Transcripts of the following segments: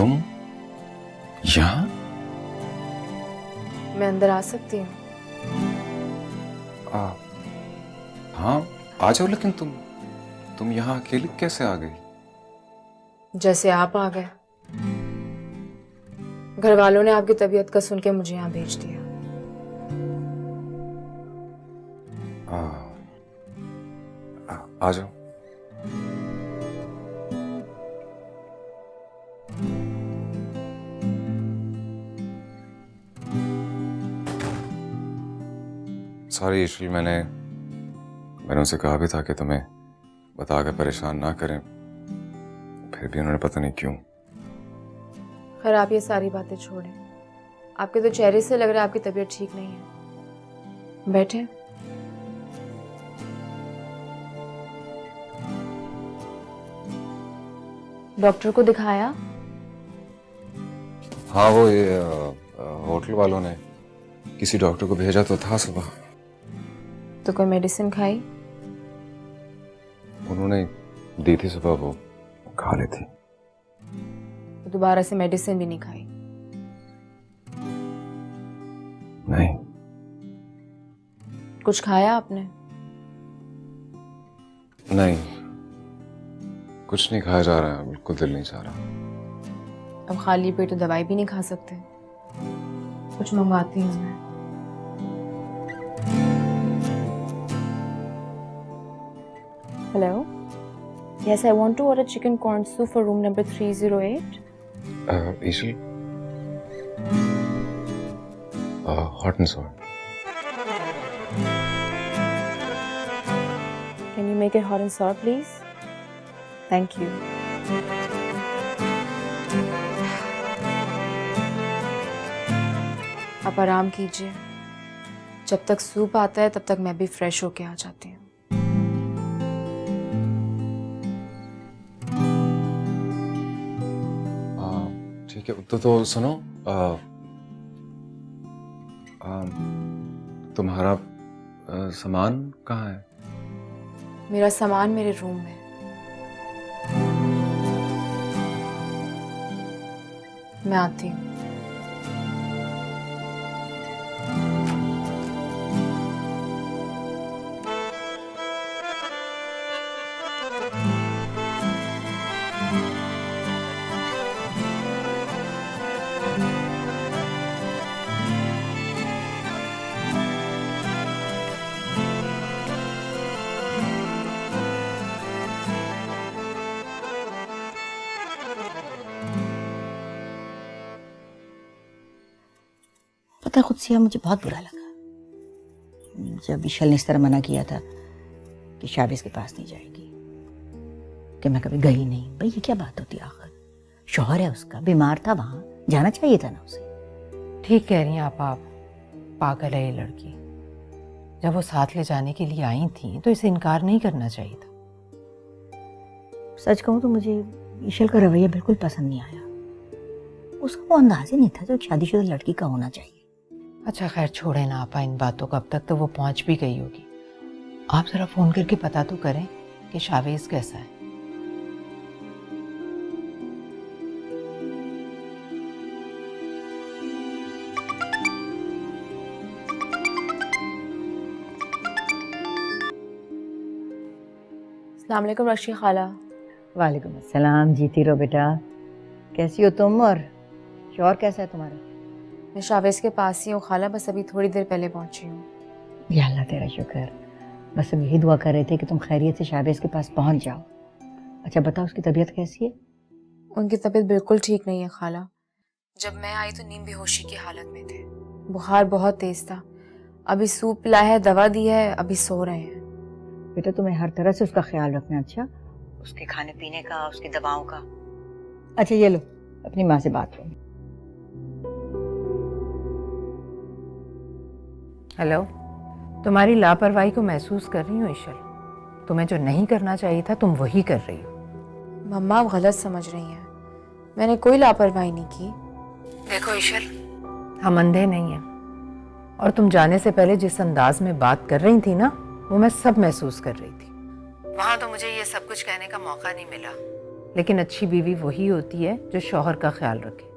तुम यहाँ? मैं अंदर आ सकती हूँ? हाँ आ जाओ, लेकिन तुम यहाँ अकेली कैसे आ गई? जैसे आप आ गए। घर वालों ने आपकी तबीयत का सुन के मुझे यहाँ भेज दिया। आ जाओ। सॉरी ईशल, मैंने उनसे कहा भी था कि तुम्हें बता के परेशान ना करें, फिर भी उन्होंने पता नहीं क्यों। खैर आप ये सारी बातें छोड़ें। आपके तो चेहरे से लग रहा है आपकी तबीयत ठीक नहीं है। बैठे। डॉक्टर को दिखाया? हाँ, वो ये होटल वालों ने किसी डॉक्टर को भेजा तो था सुबह। तो कोई मेडिसिन खाई? उन्होंने दी थी सुबह, वो खा ली थी। तो दोबारा से मेडिसिन भी नहीं खाई? नहीं। कुछ खाया आपने? नहीं, कुछ नहीं खाया जा रहा है, बिल्कुल दिल नहीं चाह रहा। अब खाली पेट तो दवाई भी नहीं खा सकते। कुछ मंगवाती हूँ मैं। Hello, yes, I want to order chicken corn soup for room number 308. ईशल, hot and sour. Can you make it hot and sour, please? Thank you. आप आराम कीजिए। जब तक सूप आता है तब तक मैं भी फ्रेश होके आ जाती हूँ। ठीक है, तो सुनो, तुम्हारा सामान कहाँ है? मेरा सामान मेरे रूम में। मैं आती हूँ। पता खुद से मुझे बहुत बुरा लगा जब ईशल ने इस तरह मना किया था कि शाबिज के पास नहीं जाएगी, कि मैं कभी गई नहीं। भाई ये क्या बात होती, आखिर शौहर है उसका, बीमार था, वहां जाना चाहिए था ना उसे। ठीक कह रही हैं आप। पागल है ये लड़की। जब वो साथ ले जाने के लिए आई थी तो इसे इनकार नहीं करना चाहिए था। सच कहूँ तो मुझे ईशल का रवैया बिल्कुल पसंद नहीं आया। उसका वो अंदाज ही नहीं था जो शादीशुदा लड़की का होना चाहिए। अच्छा खैर छोड़े ना आपा इन बातों को, अब तक तो वो पहुंच भी गई होगी। आप जरा फोन करके पता तो करें कि शावेज कैसा है। अस्सलाम वालेकुम रशी खाला। वालेकुम अस्सलाम। जीती रहो बेटा। कैसी हो तुम और शौहर कैसा है तुम्हारा? मैं शावेज के पास ही हूँ खाला, बस अभी थोड़ी देर पहले पहुंची हूँ। या अल्लाह तेरा शुक्र। बस हम यही दुआ कर रहे थे कि तुम खैरियत से शाहबेज के पास पहुंच जाओ। अच्छा बताओ उसकी तबीयत कैसी है? उनकी तबीयत बिल्कुल ठीक नहीं है खाला। जब मैं आई तो नीम बेहोशी की हालत में थे। बुखार बहुत तेज था। अभी सूप पिलाया है, दवा दी है, अभी सो रहे हैं। बेटा तुम्हें हर तरह से उसका ख्याल रखना। अच्छा, उसके खाने पीने का, उसकी दवाओं का। अच्छा ये लो, अपनी माँ से बात करो। हेलो, तुम्हारी लापरवाही को महसूस कर रही हूँ ईशल। तुम्हें जो नहीं करना चाहिए था तुम वही कर रही हो। मम्मा आप गलत समझ रही हैं। मैंने कोई लापरवाही नहीं की। देखो ईशल, हम अंधे नहीं हैं, और तुम जाने से पहले जिस अंदाज में बात कर रही थी ना, वो मैं सब महसूस कर रही थी। वहां तो मुझे ये सब कुछ कहने का मौका नहीं मिला, लेकिन अच्छी बीवी वही होती है जो शौहर का ख्याल रखे।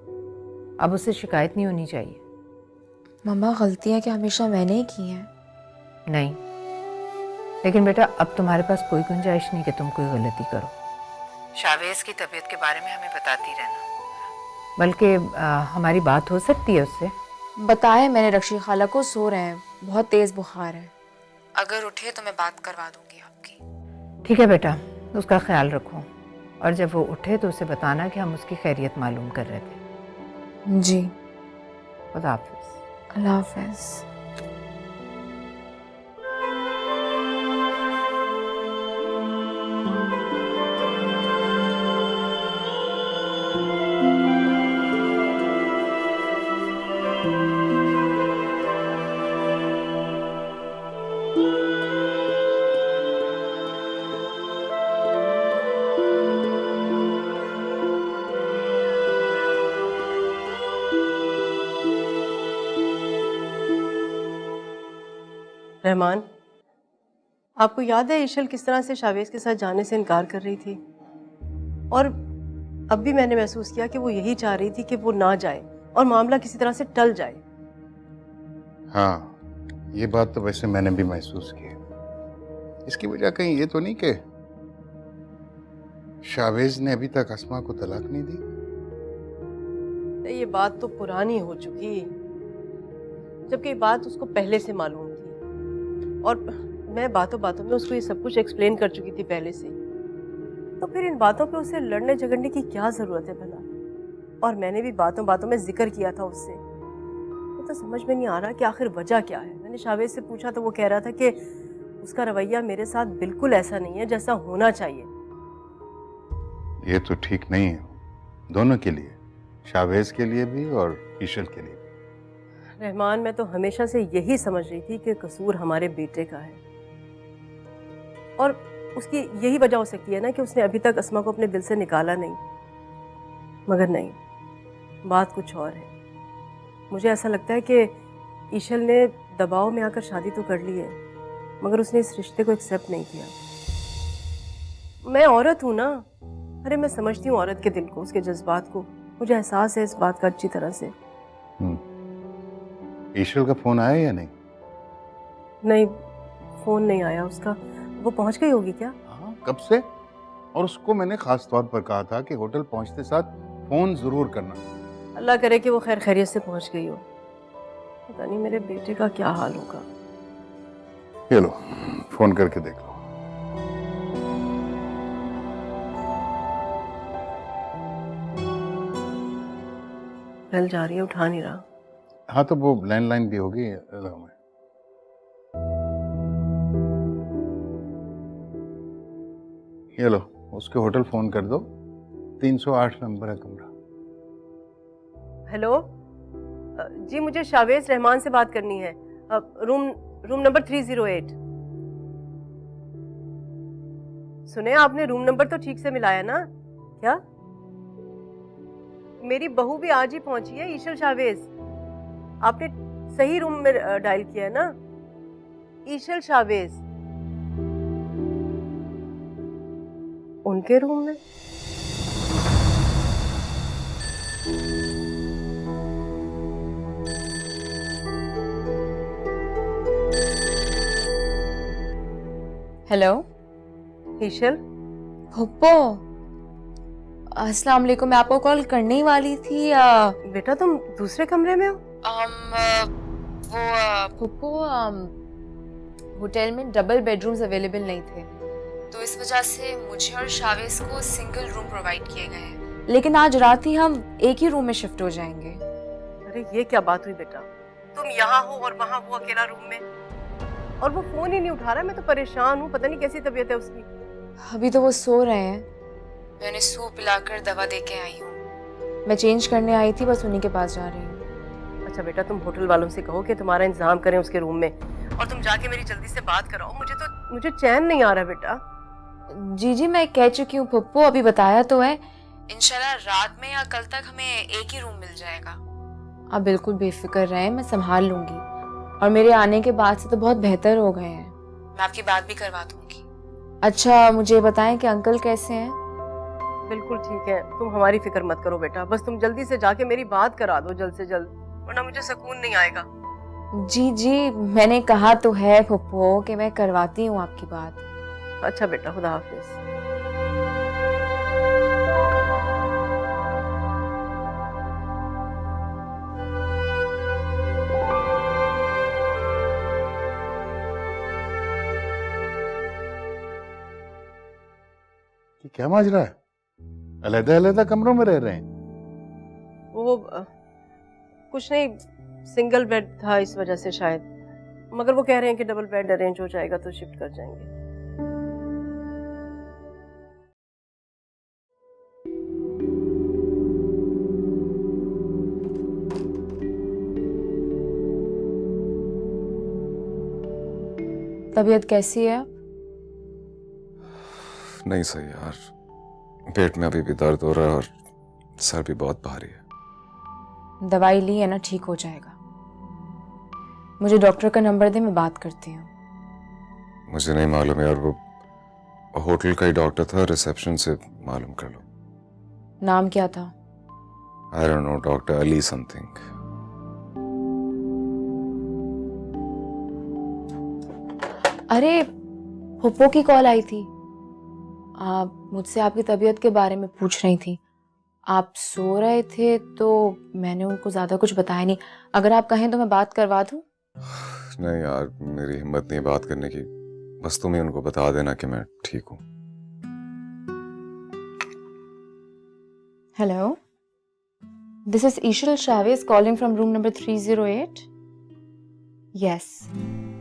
अब उससे शिकायत नहीं होनी चाहिए। मम्मा गलतियाँ क्या हमेशा मैंने ही की हैं? नहीं, लेकिन बेटा अब तुम्हारे पास कोई गुंजाइश नहीं कि तुम कोई गलती करो। शावेज की तबीयत के बारे में हमें बताती रहना, बल्कि हमारी बात हो सकती है उससे। बताया मैंने रक्षी खाला को, सो रहे हैं, बहुत तेज बुखार है। अगर उठे तो मैं बात करवा दूंगी आपकी। ठीक है बेटा, उसका ख्याल रखो, और जब वो उठे तो उसे बताना कि हम उसकी खैरियत मालूम कर रहे थे। जी, खुदा हाफिज। अल्लाह हाफिज। रहमान, आपको याद है ईशल किस तरह से शावेज के साथ जाने से इनकार कर रही थी? और अब भी मैंने महसूस किया कि वो यही चाह रही थी कि वो ना जाए और मामला किसी तरह से टल जाए। हाँ, ये बात तो वैसे मैंने भी महसूस की है। इसकी वजह कहीं ये तो नहीं कि शावेज ने अभी तक अस्मा को तलाक नहीं दी? ये बात तो पुरानी हो चुकी, जबकि ये बात उसको पहले से मालूम थी और मैं बातों बातों में उसको ये सब कुछ एक्सप्लेन कर चुकी थी पहले से। तो फिर इन बातों पे उसे लड़ने झगड़ने की क्या जरूरत है भला? और मैंने भी बातों बातों में जिक्र किया था उससे। तो समझ में नहीं आ रहा कि आखिर वजह क्या है। मैंने शावेज से पूछा तो वो कह रहा था कि उसका रवैया मेरे साथ बिल्कुल ऐसा नहीं है जैसा होना चाहिए। ये तो ठीक नहीं है, दोनों के लिए, शावेज के लिए भी और ईशल के लिए। रहमान, मैं तो हमेशा से यही समझ रही थी कि कसूर हमारे बेटे का है और उसकी यही वजह हो सकती है ना कि उसने अभी तक अस्मा को अपने दिल से निकाला नहीं। मगर नहीं, बात कुछ और है। मुझे ऐसा लगता है कि ईशल ने दबाव में आकर शादी तो कर ली है, मगर उसने इस रिश्ते को एक्सेप्ट नहीं किया। मैं औरत हूँ ना, अरे मैं समझती हूँ औरत के दिल को, उसके जज्बात को। मुझे एहसास है इस बात का अच्छी तरह से। ईशल का फोन आया या नहीं? नहीं, फोन नहीं आया उसका। वो पहुंच गई होगी क्या? हाँ, कब से? और उसको मैंने खास तौर पर कहा था कि होटल पहुंचते साथ फोन जरूर करना। अल्लाह करे कि वो खैर खैरियत से पहुंच गई हो। पता नहीं मेरे बेटे का क्या हाल होगा। ये लो, फोन करके देख लो। कल जा रही है, उठा नहीं रहा। हाँ, तो वो लैंडलाइन भी होगी। ये लो, उसके होटल फोन कर दो, 308 नंबर है कमरा। हेलो जी, मुझे शावेज रहमान से बात करनी है। Room number 308। सुने, आपने रूम नंबर तो ठीक से मिलाया ना? क्या मेरी बहू भी आज ही पहुंची है, ईशल शावेज। आपने सही रूम में डायल किया है ना? ईशल शावेज उनके रूम में। हेलो ईशल, पप्पो, अस्सलाम वालेकुम। मैं आपको कॉल करने ही वाली थी। बेटा तुम दूसरे कमरे में हो? पप्पो, होटल में डबल बेडरूम्स अवेलेबल नहीं थे, तो इस वजह से मुझे और शावेज को सिंगल रूम प्रोवाइड किए गए हैं। लेकिन आज रात ही हम एक ही रूम में शिफ्ट हो जाएंगे। अरे ये क्या बात हुई बेटा? तुम यहाँ हो और वहाँ वो अकेला रूम में, और वो फोन ही नहीं उठा रहा। मैं तो परेशान हूँ, पता नहीं कैसी तबीयत है उसकी। अभी तो वो सो रहे हैं। मैं उन्हें सूप पिलाकर दवा दे के आई हूँ। मैं चेंज करने आई थी, बस उन्हीं के पास जा रही हूँ। अच्छा बेटा, तुम होटल वालों से कहो कि तुम्हारा इंतजाम करें उसके रूम में, और तुम जाके मेरी जल्दी से बात कराओ। मुझे चैन नहीं आ रहा बेटा। जी जी, मैं कह चुकी हूँ पप्पू, अभी बताया तो है। इंशाल्लाह रात में या कल तक हमें एक ही रूम मिल जाएगा। आप बिल्कुल बेफिक्र रहें, मैं संभाल लूंगी। और मेरे आने के बाद से तो बहुत बेहतर हो गए हैं। मैं आपकी बात भी करवा दूंगी। अच्छा, मुझे बताएं कि अंकल कैसे हैं? बिल्कुल ठीक है, तुम हमारी फिक्र मत करो बेटा, बस तुम जल्दी से जाके मेरी बात करा दो जल्द से जल्द, वरना मुझे सुकून नहीं आएगा। जी जी, मैंने कहा तो है फुप्पो कि मैं करवाती हूँ आपकी बात। अच्छा बेटा, खुदा हाफिज। कि क्या माजरा है? अलग अलग कमरों में रह रहे हैं? वो कुछ नहीं, सिंगल बेड था इस वजह से शायद, मगर वो कह रहे हैं कि डबल बेड अरेंज हो जाएगा तो शिफ्ट कर जाएंगे। तबीयत कैसी है? नहीं सही यार, पेट में अभी भी दर्द हो रहा है और सर भी बहुत भारी है। दवाई ली है ना, ठीक हो जाएगा। मुझे डॉक्टर का नंबर दे, मैं बात करती हूँ। मुझे नहीं मालूम यार, वो होटल का ही डॉक्टर था, रिसेप्शन से मालूम कर लो। नाम क्या था? I don't know, doctor Ali something. अरे फुप्पो की कॉल आई थी, आप मुझसे आपकी तबीयत के बारे में पूछ रही थी। आप सो रहे थे तो मैंने उनको ज़्यादा कुछ बताया नहीं। अगर आप कहें तो मैं बात करवा दूं? नहीं यार, मेरी हिम्मत नहीं बात करने की, बस तुम ही उनको बता देना कि मैं ठीक हूँ। Hello, this is Ishal Shavez calling from room number 308. Yes,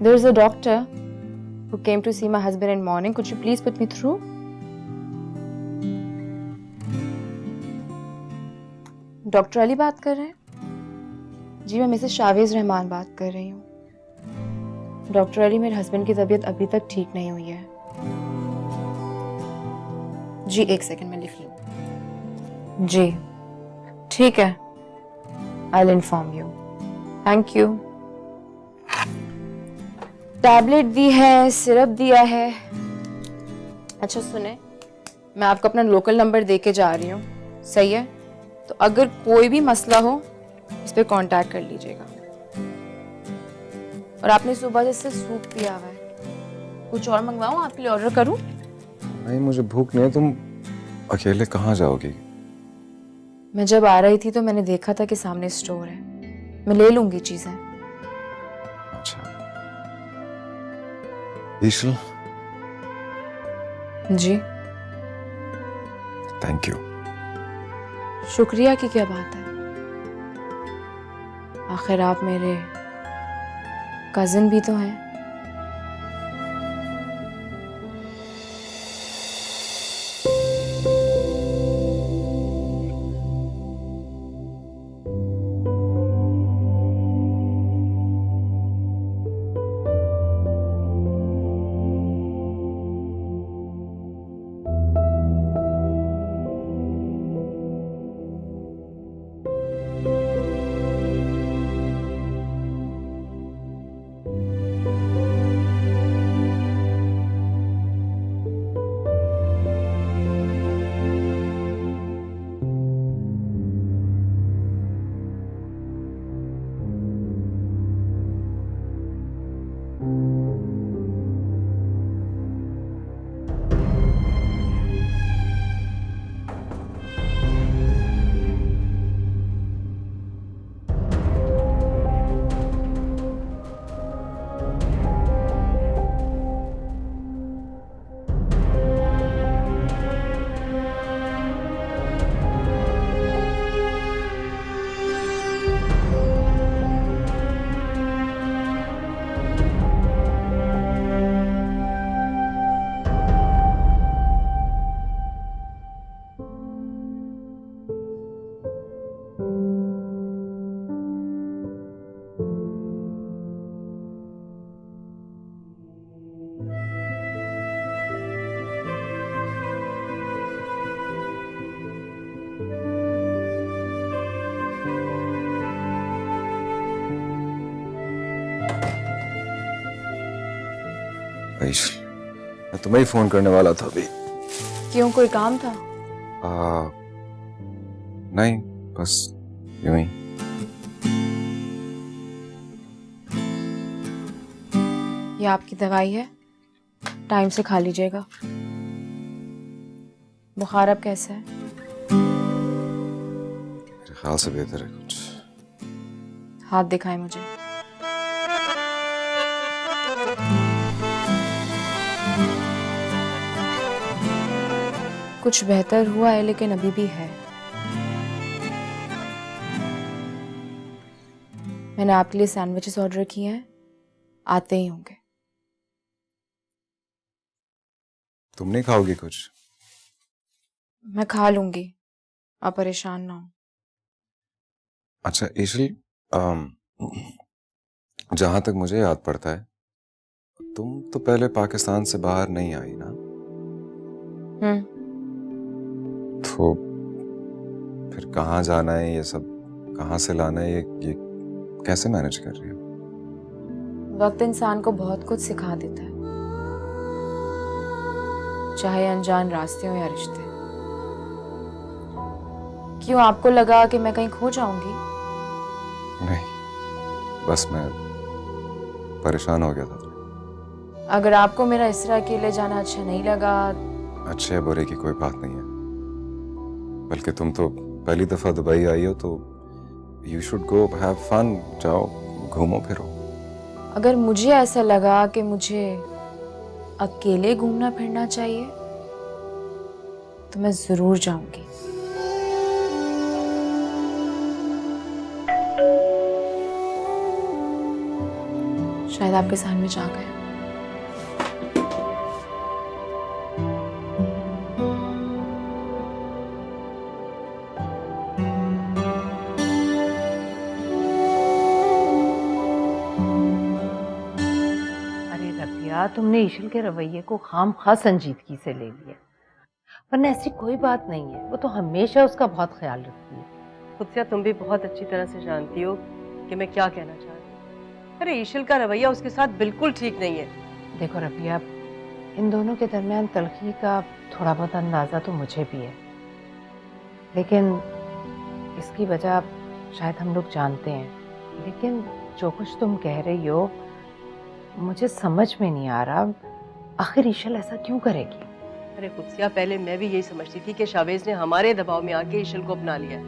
there is a doctor who came to see my husband in morning. Could you please put me through? Doctor Ali बात कर रहे हैं? जी, मैं मिसेस शावेज रहमान बात कर रही हूँ। डॉक्टर अली, मेरे हस्बैंड की तबीयत अभी तक ठीक नहीं हुई है। जी, एक सेकंड में लिख लूँ। जी ठीक है, I will inform you. Thank you. Tablet दी है, सिरप दिया है। अच्छा सुने, मैं आपको अपना लोकल नंबर दे के जा रही हूँ, सही है? तो अगर कोई भी मसला हो इस पे कांटेक्ट कर लीजिएगा। और आपने सुबह जैसे सूप पिया हुआ है, कुछ और मंगवाऊं आपके लिए, ऑर्डर करूं? नहीं, मुझे भूख नहीं है। तुम अकेले कहाँ जाओगी? मैं जब आ रही थी तो मैंने देखा था कि सामने स्टोर है, मैं ले लूंगी चीजें। अच्छा ईशल, जी थैंक यू। शुक्रिया की क्या बात है, आखिर आप मेरे कजिन भी तो हैं। ईशल, मैं तुम्हें ही फोन करने वाला था अभी। क्यों, कोई काम था? नहीं, बस यूं ही। ये आपकी दवाई है, टाइम से खा लीजिएगा। बुखार अब कैसा है? मेरे ख्याल से बेहतर है कुछ। हाथ दिखाएं मुझे। कुछ बेहतर हुआ है लेकिन अभी भी है। मैंने आपके लिए सैंडविचेस ऑर्डर किए हैं, आते ही होंगे। तुम नहीं खाओगी कुछ? मैं खा लूंगी, आप परेशान ना हो। अच्छा ईशल, जहां तक मुझे याद पड़ता है, तुम तो पहले पाकिस्तान से बाहर नहीं आई ना? तो फिर कहाँ जाना है, ये सब कहाँ से लाना है, ये कैसे मैनेज कर रही हो? वक्त इंसान को बहुत कुछ सिखा देता है, चाहे अनजान रास्ते हो या रिश्ते। क्यों, आपको लगा कि मैं कहीं खो जाऊंगी? नहीं, बस मैं परेशान हो गया था। अगर आपको मेरा इस तरह अकेले जाना अच्छा नहीं लगा। अच्छे बुरे की कोई बात नहीं है, बल्कि तुम तो पहली दफा दुबई आई हो, तो you should go have fun. जाओ, घूमो फिरो। अगर मुझे ऐसा लगा कि मुझे अकेले घूमना फिरना चाहिए तो मैं जरूर जाऊंगी। शायद आपके सैंडविच आ गए। अरे रबिया, तुमने ईशल के रवैये को खामखा संजीदगी से ले लिया, वरना ऐसी कोई बात नहीं है। वो तो हमेशा उसका बहुत ख्याल रखती है। खुद तुम भी बहुत अच्छी तरह से जानती हो कि मैं क्या कहना चाह रही हूँ। अरे ईशल का रवैया उसके साथ बिल्कुल ठीक नहीं है। देखो रबिया, इन दोनों के दरमियान तलखी का थोड़ा बहुत अंदाज़ा तो मुझे भी है, लेकिन इसकी वजह शायद हम लोग जानते हैं। लेकिन जो कुछ तुम कह रही हो मुझे समझ में नहीं आ रहा, आखिर ईशल ऐसा क्यों करेगी? अरे कुत्सिया, पहले मैं भी यही समझती थी कि शावेज ने हमारे दबाव में आके ईशल को अपना लिया,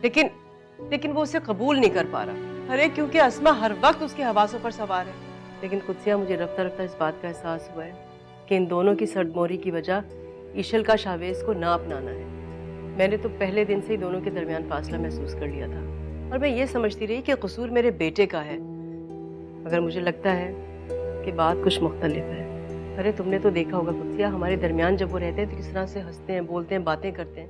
लेकिन वो उसे कबूल नहीं कर पा रहा। अरे क्योंकि अस्मा हर वक्त उसके हवासों पर सवार है। लेकिन कुत्सिया, मुझे रफ्ता रफ्ता इस बात का एहसास हुआ है कि इन दोनों की सड़मोरी की वजह ईशल का शावेज को ना अपनाना है। मैंने तो पहले दिन से ही दोनों के दरमियान फासला महसूस कर लिया था, और मैं ये समझती रही कि कसूर मेरे बेटे का है, मगर मुझे लगता है कि बात कुछ मुख्तलिफ है। अरे तुमने तो देखा होगा कुत्सिया, हमारे दरमियान जब वो रहते हैं तो किस तरह से हंसते हैं, बोलते हैं, बातें करते हैं,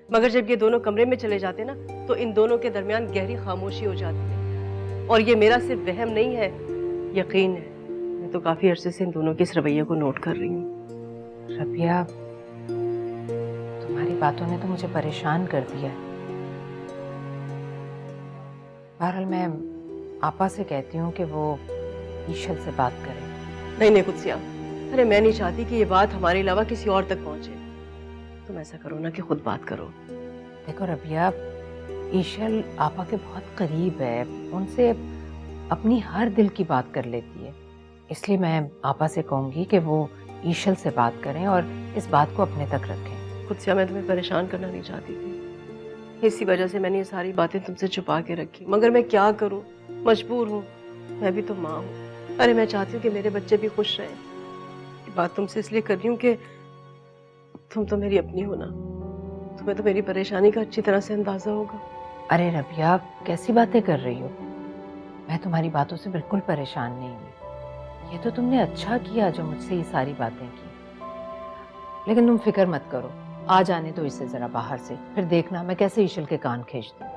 मगर जब ये दोनों कमरे में चले जाते हैं ना, तो इन दोनों के दरमियान गहरी खामोशी हो जाती है। और ये मेरा सिर्फ वहम नहीं है, यकीन है। मैं तो काफी अरसे से इन दोनों के इस रवैये को नोट कर रही हूँ। रबिया, तुम्हारी बातों ने तो मुझे परेशान कर दिया है। बहरहाल मैं आपा से कहती हूँ कि वो ईशल से बात करें। नहीं कुत्सिया, अरे मैं नहीं चाहती कि ये बात हमारे अलावा किसी और तक पहुंचे। तुम ऐसा करो ना कि खुद बात करो। देखो रबिया, ईशल आपा के बहुत करीब है, उनसे अपनी हर दिल की बात कर लेती है, इसलिए मैं आपा से कहूँगी कि वो ईशल से बात करें और इस बात को अपने तक रखें। कुत्सिया, मैं तुम्हें परेशान करना नहीं चाहती थी, इसी वजह से मैंने ये सारी बातें तुमसे छुपा के रखी, मगर मैं क्या करूं, मजबूर हूं। मैं भी तो माँ हूं। अरे मैं चाहती हूँ कि मेरे बच्चे भी खुश रहें। ये बात तुमसे इसलिए कर रही हूँ कि तुम तो मेरी अपनी हो ना, तुम्हें तो मेरी परेशानी का अच्छी तरह से अंदाजा होगा। अरे रबिया, कैसी बातें कर रही हो? मैं तुम्हारी बातों से बिल्कुल परेशान नहीं हुई। ये तो तुमने अच्छा किया जो मुझसे ये सारी बातें की, लेकिन तुम फिक्र मत करो, आ जाने दो इसे जरा बाहर से, फिर देखना मैं कैसे ईशल के कान खींचती हूँ।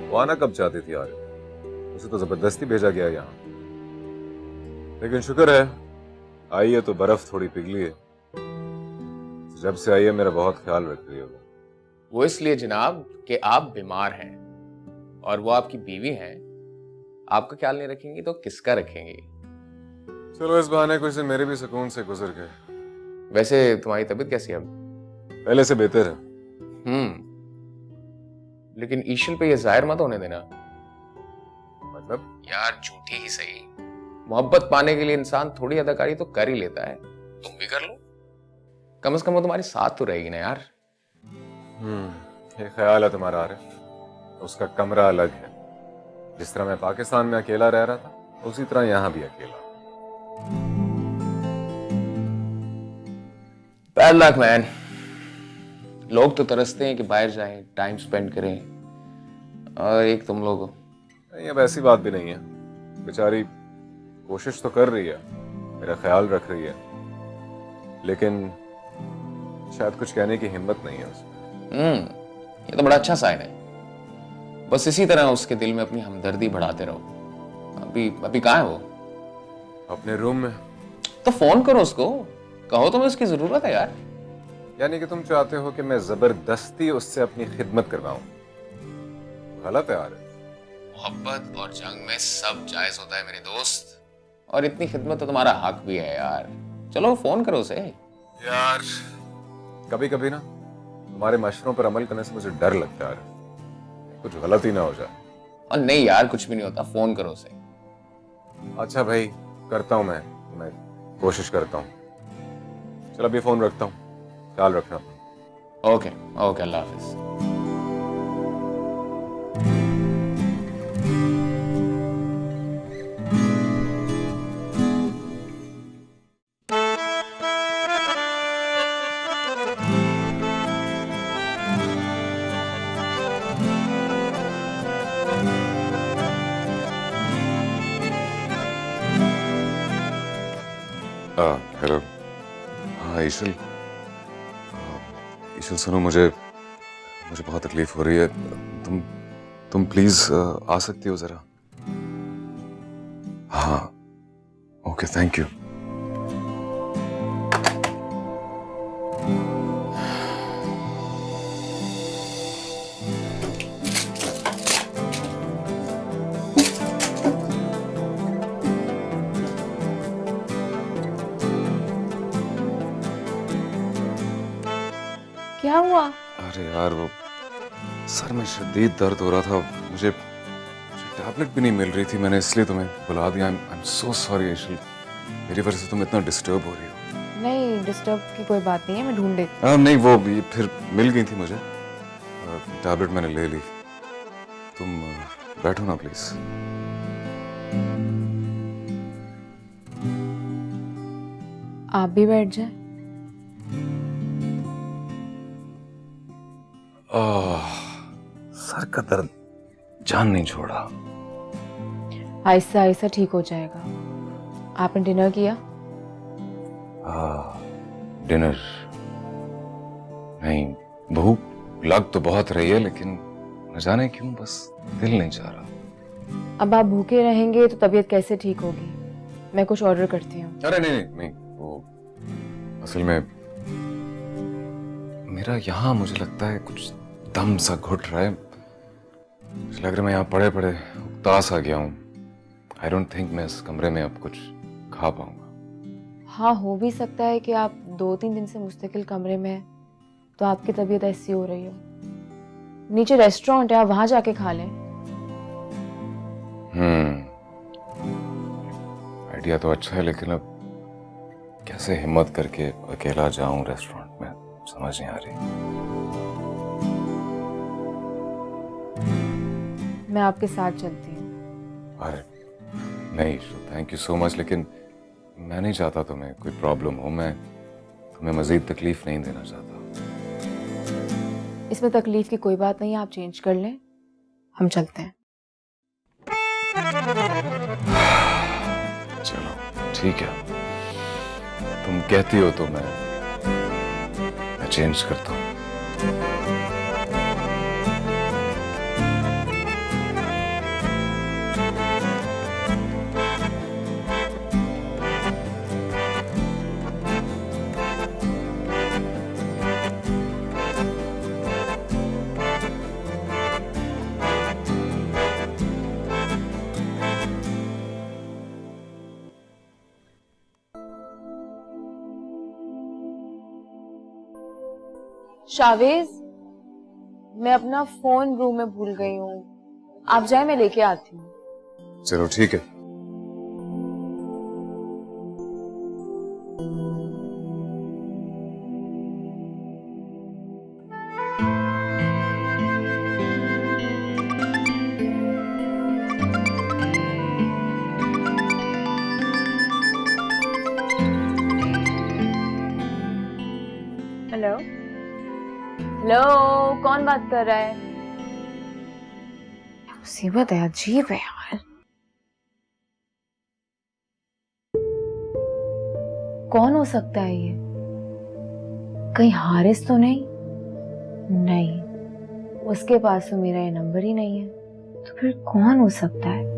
वो आना कब चाहती थी यार? उसे तो जबरदस्ती भेजा गया यहाँ, लेकिन शुक्र है आई है तो बर्फ थोड़ी पिघली है। जब से आई है मेरा बहुत ख्याल रख रही है वो इसलिए जनाब कि आप बीमार हैं और वो आपकी बीवी हैं। आपका ख्याल नहीं रखेंगी तो किसका रखेंगी? चलो इस बहाने कुछ दिन मेरे भी सुकून से गुजर गए। वैसे तुम्हारी तबीयत कैसी है अब? पहले से बेहतर है। लेकिन ईशल पे ये जाहिर मत होने देना। मतलब? यार झूठी ही सही, मोहब्बत पाने के लिए इंसान थोड़ी अदाकारी तो कर ही लेता है। तुम भी कर लो, कम से कम वो तुम्हारे साथ तो रहेगी ना यार। ये ख्याल है तुम्हारा आरिफ। उसका कमरा अलग है। जिस तरह मैं पाकिस्तान में अकेला रह रहा था, उसी तरह यहां भी अकेला। Bad luck man. लोग तो तरसते हैं कि बाहर जाएं, टाइम स्पेंड करें, और एक तुम लोग। नहीं, अब ऐसी बात भी नहीं है। बेचारी कोशिश तो कर रही है, मेरा ख्याल रख रही है, लेकिन शायद कुछ कहने की हिम्मत नहीं है उसमें। ये तो बड़ा अच्छा साइन है। बस इसी तरह उसके दिल में अपनी हमदर्दी बढ़ाते रहो। अभी कहाँ है वो? अपने रूम में। तो फोन करो उसको, कहो तुम्हें उसकी जरूरत है यार। यानी कि तुम चाहते हो कि मैं जबरदस्ती उससे अपनी खिदमत करवाऊं? गलत है यार। मोहब्बत और जंग में सब जायज होता है मेरे दोस्त, और इतनी खिदमत तो तुम्हारा हक भी है यार। चलो फोन करो उसे। यार कभी कभी ना तुम्हारे मशवरों पर अमल करने से मुझे डर लगता है यार, कुछ गलत ही ना हो जाए। और नहीं यार, कुछ भी नहीं होता, फोन करो उसे। अच्छा भाई, करता हूं मैं कोशिश करता हूं। चलो अभी फोन रखता हूं, ख्याल रखना। ओके ओके, अल्लाह हाफिज। हेलो। हाँ ईशल, ईशल सुनो, मुझे बहुत तकलीफ हो रही है। तुम प्लीज आ सकती हो जरा? हाँ ओके, थैंक यू। क्या हुआ? अरे यार, वो सर में शदीद दर्द हो रहा था। मुझे टैबलेट भी नहीं मिल रही थी, मैंने इसलिए तुम्हें बुला दिया। आई एम सो सॉरी ईशल, मेरी वजह से तुम इतना डिस्टर्ब हो रही हो। नहीं, डिस्टर्ब की कोई बात नहीं है, मैं ढूंढ लेती नहीं, वो ये फिर मिल गई थी मुझे, टैबलेट मैंने ले ली। तुम बैठो ना प्लीज। आप भी बैठ जाए। सर का दर्द जान नहीं छोड़ा। आहिस्ता आहिस्ता ठीक हो जाएगा। आपने डिनर किया? डिनर नहीं, भूख लग तो बहुत रही है, लेकिन न जाने क्यों बस दिल नहीं चाह रहा। अब आप भूखे रहेंगे तो तबीयत कैसे ठीक होगी? मैं कुछ ऑर्डर करती हूँ। अरे नहीं, वो असल में मेरा यहाँ मुझे लगता है कुछ दम सा घुट रहा है। मुझे लग रहा है मैं यहाँ पड़े पड़े उदास आ गया हूँ। आई डोंट थिंक मैं इस कमरे में अब कुछ खा पाऊंगा। हाँ, हो भी सकता है कि आप 2-3 दिन से मुस्तकिल कमरे में हैं, तो आपकी तबीयत ऐसी हो रही हो। नीचे रेस्टोरेंट है, आप वहां जाके खा लें। आइडिया तो अच्छा है, लेकिन अब कैसे हिम्मत करके अकेला जाऊं रेस्टोरेंट में, समझ नहीं आ रही। मैं आपके साथ चलती हूँ। अरे नहीं, थैंक यू सो मच, लेकिन मैं नहीं चाहता तुम्हें कोई प्रॉब्लम हो। मैं तुम्हें मजीद तकलीफ नहीं देना चाहता। इसमें तकलीफ की कोई बात नहीं है, आप चेंज कर लें, हम चलते हैं। चलो ठीक है, तुम कहती हो तो मैं चेंज करता हूँ। शावेज, मैं अपना फोन रूम में भूल गई हूँ, आप जाए मैं लेके आती हूँ। चलो ठीक है। हेलो हेलो, कौन बात कर रहा है? मुसीबत है, अजीब है यार। कौन हो सकता है ये? कहीं हारिस तो नहीं? नहीं, उसके पास तो मेरा ये नंबर ही नहीं है, तो फिर कौन हो सकता है?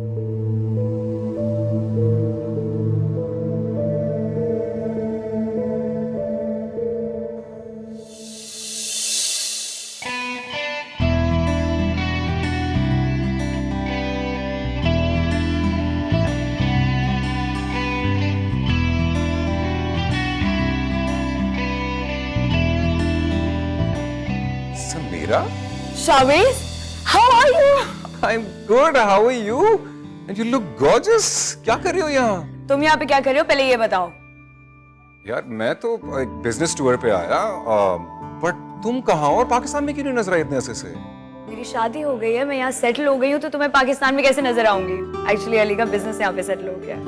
Samira, Shavez, how are you? I'm good. How are you? And you look gorgeous. क्या कर रही हो यहाँ? तुम यहाँ पे क्या कर रहे हो, पहले ये बताओ। यार मैं तो एक बिजनेस टूर पे आया, बट तुम कहाँ हो और पाकिस्तान में क्यों नहीं नजर आई इतने अरसे से? मेरी शादी हो गई है, मैं यहाँ सेटल हो गई हूँ, तो तुम्हें पाकिस्तान में कैसे नजर आऊंगी? एक्चुअली अली का बिजनेस यहाँ पे सेटल हो गया है।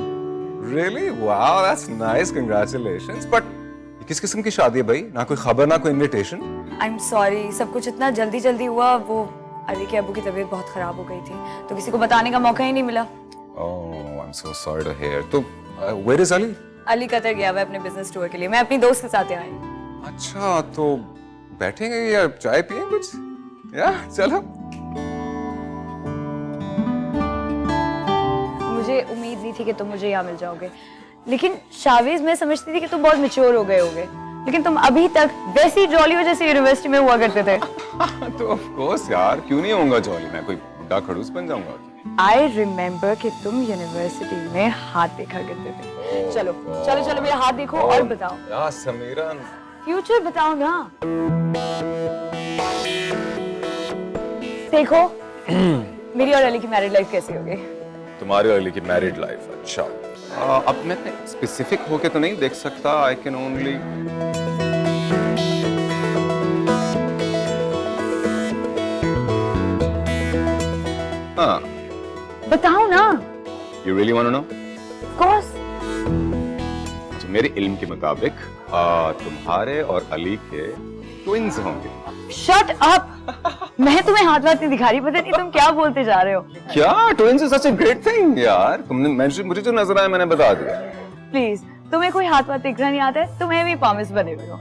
Really? Wow, that's nice. Congratulations. But ये किस किस्म की शादी है भाई? ना कोई खबर, ना कोई इनविटेशन? आई एम सॉरी, सब कुछ इतना जल्दी जल्दी हुआ। वो अली के अब्बू की तबीयत बहुत खराब हो गई थी, तो किसी को बताने का मौका ही नहीं मिला। Oh, I'm so sorry to hear. तो where is Ali? Ali Qatar गया हुआ है अपने बिजनेस टूर के लिए, मैं अपनी दोस्त के साथ यहाँ आई हूँ। अच्छा, तो बैठेंगे या चाय पिएं कुछ? या चलो। मुझे उम्मीद नहीं थी कि तुम मुझे यहाँ मिल जाओगे, लेकिन शावेज, मैं समझती थी कि तुम बहुत मैच्योर हो गए होगे, लेकिन तुम अभी तक वैसी जॉली हो जैसे यूनिवर्सिटी में हुआ करते थे। तो ऑफ कोर्स यार, क्यों नहीं होऊंगा जॉली? मैं कोई बुढ़ा खड़ूस बन जाऊंगा? आई रिमेम्बर कि तुम यूनिवर्सिटी में हाथ देखा करते थे। चलो चलो चलो, मेरा हाथ देखो और बताओ। या समीरा, फ्यूचर बताओ ना। देखो मेरी और अली की मैरिड लाइफ कैसी होगी। तुम्हारी और अली की मैरिड लाइफ, अच्छा। अब मैं स्पेसिफिक होके तो नहीं देख सकता, आई कैन ओनली हाँ। बताओ ना। You really want to know? Of course. तो मेरे इल्म के मुताबिक तुम्हारे और अली के ट्विंस होंगे। Shut up! मैं तुम्हें हाथ वाथ नहीं दिखा रही, पता नहीं तुम क्या बोलते जा रहे हो। क्या? Twins is such a great thing यार। तुमने मुझे जो नजर आया मैंने बता दिया। प्लीज, तुम्हें कोई हाथ वाथ देखना नहीं आता है? तुम्हें भी प्रॉमिस बने हुए हो।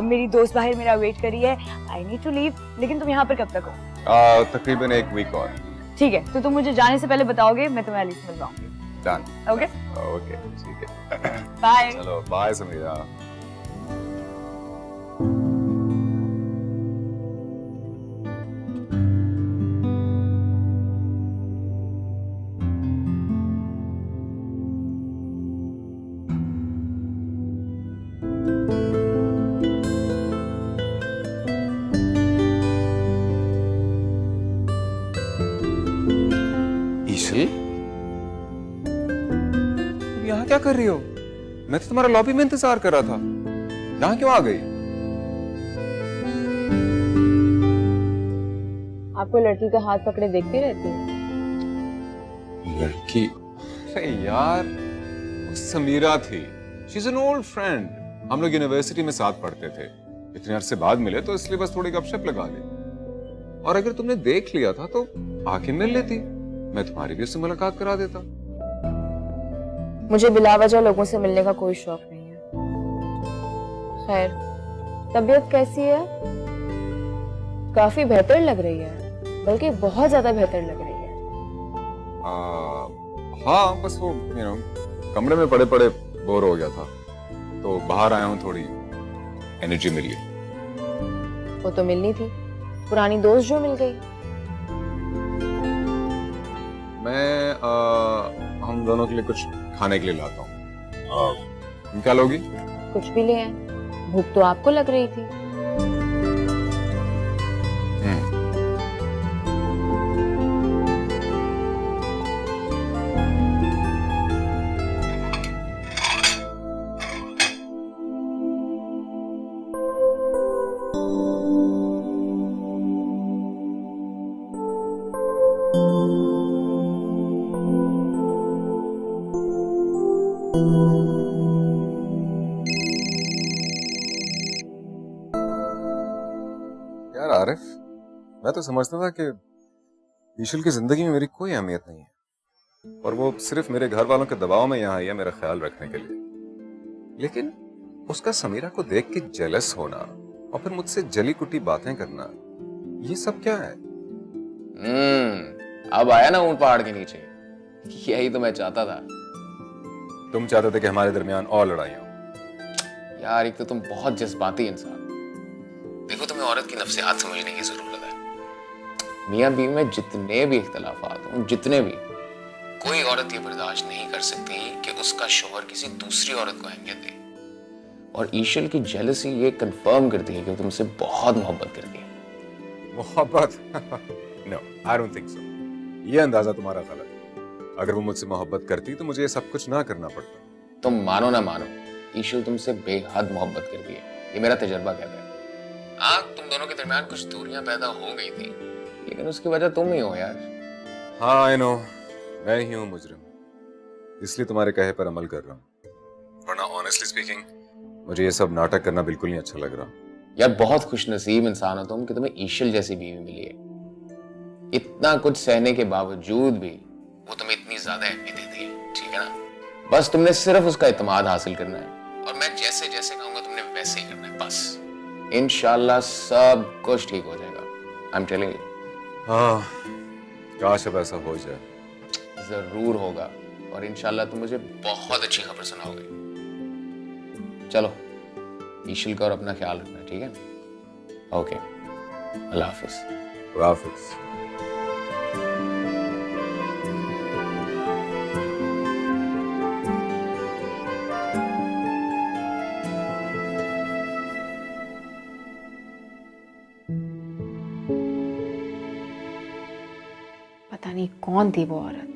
मेरी दोस्त बाहर मेरा वेट कर रही है, आई नीड टू लीव। लेकिन तुम यहाँ पर कब तक हो? तकरीबन एक वीक और। ठीक है, तो तुम मुझे जाने से पहले बताओगे, मैं तुम्हें अली से मिलवाऊंगी। डन। ओके ओके, ठीक है। बाय। चलो बाय समीरा। ईशल, तुम यहाँ क्या कर रही हो? मैं तो तुम्हारा लॉबी में इंतजार कर रहा था। यहाँ क्यों आ गई? आपको लड़की का हाथ पकड़े देखती रहती है? लड़की? अरे यार, वो समीरा थी। She is an old friend. हम लोग यूनिवर्सिटी में साथ पढ़ते थे। इतने अरसे बाद मिले तो इसलिए बस थोड़ी गपशप लगा ली। और अगर तुमने देख लिया था तो आके मिल लेती, मैं तुम्हारी भी उससे मुलाकात करा देता। मुझे बिला वजह लोगों से मिलने का कोई शौक नहीं है। खैर, तबीयत कैसी है? काफी बेहतर लग रही है, बल्कि बहुत ज्यादा बेहतर लग रही है। हाँ, बस वो कमरे में पड़े पड़े बोर हो गया था, तो बाहर आया हूँ, थोड़ी एनर्जी मिली। वो तो मिलनी थी, पुरानी दोस्त जो मिल गई। मैं हम दोनों के लिए कुछ खाने के लिए लाता हूँ। तुम क्या लोगी? कुछ भी ले आए, भूख तो आपको लग रही थी। यार आरिफ, मैं तो समझता था कि ईशल की जिंदगी में मेरी कोई अहमियत नहीं है और वो सिर्फ मेरे घर वालों के दबाव में यहाँ आई है मेरा ख्याल रखने के लिए। लेकिन उसका समीरा को देख के जेलस होना और फिर मुझसे जली कुटी बातें करना, ये सब क्या है? अब आया ना ऊंट पहाड़ के नीचे। यही तो मैं चाहता था। तुम चाहते थे कि हमारे दरमियान और लड़ाइयां हो। यार एक तो तुम बहुत जज्बाती इंसान। देखो तुम्हें औरत की नफ्सियात समझने की जरूरत है। मियां बीवी में जितने भी इख्तलाफात हों, जितने भी, कोई औरत ये बर्दाश्त नहीं कर सकती कि उसका शौहर किसी दूसरी औरत को अहमियत दे। और ईशल की जेलसी ये कंफर्म करती है कि वो तुमसे बहुत मोहब्बत करती है। मोहब्बत? No, I don't think so. ये अंदाजा तुम्हारा गलत है। अगर वो मुझसे मोहब्बत करती तो मुझे ये सब कुछ ना करना पड़ता। तुम मानो ना मानो, ईशल तुमसे बेहद मोहब्बत करती है। ये मेरा तजर्बा कहता है। हाँ, तुम दोनों के दरमियान कुछ दूरियां पैदा हो गई थी, लेकिन उसकी वजह तुम ही हो यार। हाँ आई नो, मैं ही हूँ मुजरिम, इसलिए तुम्हारे कहे पर अमल कर रहा हूँ। वरना ऑनेस्टली स्पीकिंग मुझे ये सब नाटक करना बिल्कुल नहीं अच्छा लग रहा। यार बहुत खुशनसीब इंसान हो तुम कि तुम्हें ईशल जैसी बीवी मिली है। इतना कुछ सहने के बावजूद भी वो तुम्हें इतनी ज्यादा अहमियत देती है, ठीक है ना? बस तुमने सिर्फ उसका इत्मीनान हासिल करना है और मैं जैसे जैसे कहूंगा तुमने वैसे ही करना है। बस इंशाल्लाह सब कुछ ठीक हो जाएगा। I am telling you. हाँ, काश अब ऐसा हो जाए। जरूर होगा और इंशाल्लाह तुम मुझे बहुत अच्छी खबर सुनाओगे। चलो ईशल का और अपना ख्याल रखना, ठीक है? ओके, अल्लाह हाफिज। हाफिज। पता नहीं कौन थी वो औरत,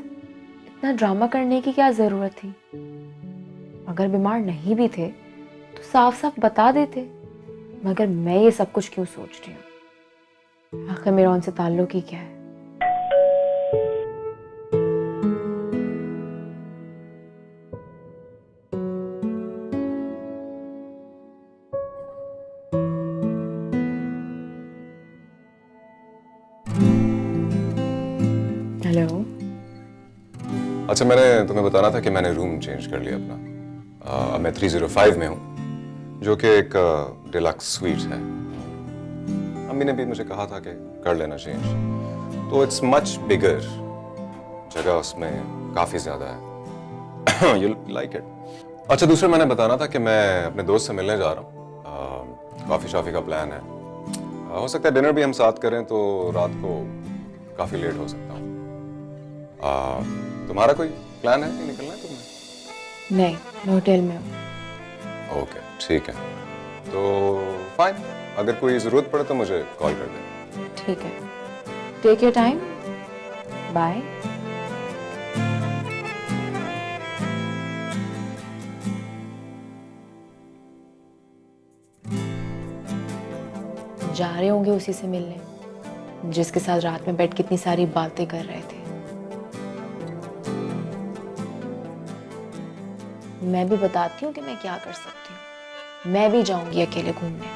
इतना ड्रामा करने की क्या जरूरत थी? अगर बीमार नहीं भी थे तो साफ साफ बता देते। मगर मैं ये सब कुछ क्यों सोच रही हूँ? आखिर मेरा उनसे ताल्लुक ही क्या है? हेलो। अच्छा, मैंने तुम्हें बताना था कि मैंने रूम चेंज कर लिया अपना। अब मैं 305 में हूँ, जो कि एक डिलक्स स्वीट है। अम्मी ने भी मुझे कहा था कि कर लेना चेंज, तो इट्स मच बिगर, जगह उसमें काफ़ी ज़्यादा है। You like it. अच्छा, दूसरा मैंने बताना था कि मैं अपने दोस्त से मिलने जा रहा हूँ। कॉफ़ी शॉफ़ी का प्लान है। हो सकता है डिनर भी हम साथ करें, तो रात को काफ़ी लेट हो सकता हूँ। तुम्हारा कोई प्लान है कि निकलना है तुम्हें? नहीं, मैं होटल में हूँ। ओके, ठीक है, तो फाइन। अगर कोई ज़रूरत पड़े तो मुझे कॉल कर देना। ठीक है, टेक योर टाइम, बाय। जा रहे होंगे उसी से मिलने जिसके साथ रात में बैठ कितनी सारी बातें कर रहे थे। मैं भी बताती हूँ कि मैं क्या कर सकती हूँ। मैं भी जाऊंगी अकेले घूमने।